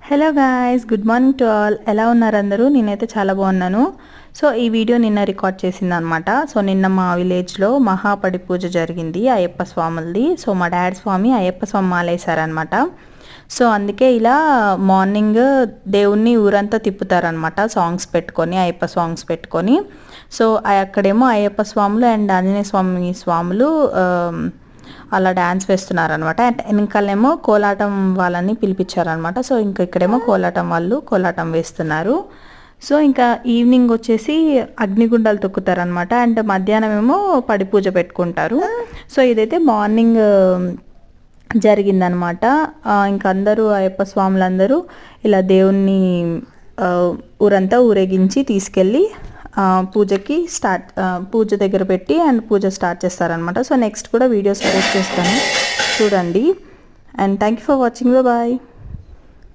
Hello guys, good morning to all. ఎలా ఉన్నారు అందరూ? నేనైతే చాలా బాగున్నాను. సో ఈ వీడియో నిన్న రికార్డ్ చేసిందనమాట. సో నిన్న మా విలేజ్లో మహాపడి పూజ జరిగింది అయ్యప్ప స్వాములది. సో మా డాడీ స్వామి అయ్యప్ప స్వామి మాలేశారనమాట. సో అందుకే ఇలా మార్నింగ్ దేవుణ్ణి ఊరంతా తిప్పుతారనమాట, సాంగ్స్ పెట్టుకొని, అయ్యప్ప సాంగ్స్ పెట్టుకొని. సో అక్కడేమో అయ్యప్ప స్వాములు అండ్ ఆంజనేయ స్వామి స్వాములు అలా డ్యాన్స్ వేస్తున్నారనమాట. అండ్ వెనకాలేమో కోలాటం వాళ్ళని పిలిపించారనమాట. సో ఇంకా ఇక్కడేమో కోలాటం వాళ్ళు కోలాటం వేస్తున్నారు. సో ఇంకా ఈవినింగ్ వచ్చేసి అగ్నిగుండాలు తొక్కుతారనమాట. అండ్ మధ్యాహ్నం ఏమో పడి పూజ పెట్టుకుంటారు. సో ఇదైతే మార్నింగ్ జరిగిందనమాట. ఇంకా అందరూ అయ్యప్ప స్వాములందరూ ఇలా దేవుణ్ణి ఊరంతా ఊరేగించి తీసుకెళ్ళి పూజ దగ్గర పెట్టి అండ్ పూజ స్టార్ట్ చేస్తారనమాట. సో నెక్స్ట్ కూడా వీడియోస్ పోస్ట్ చేస్తాను, చూడండి. And thank you for watching. Bye.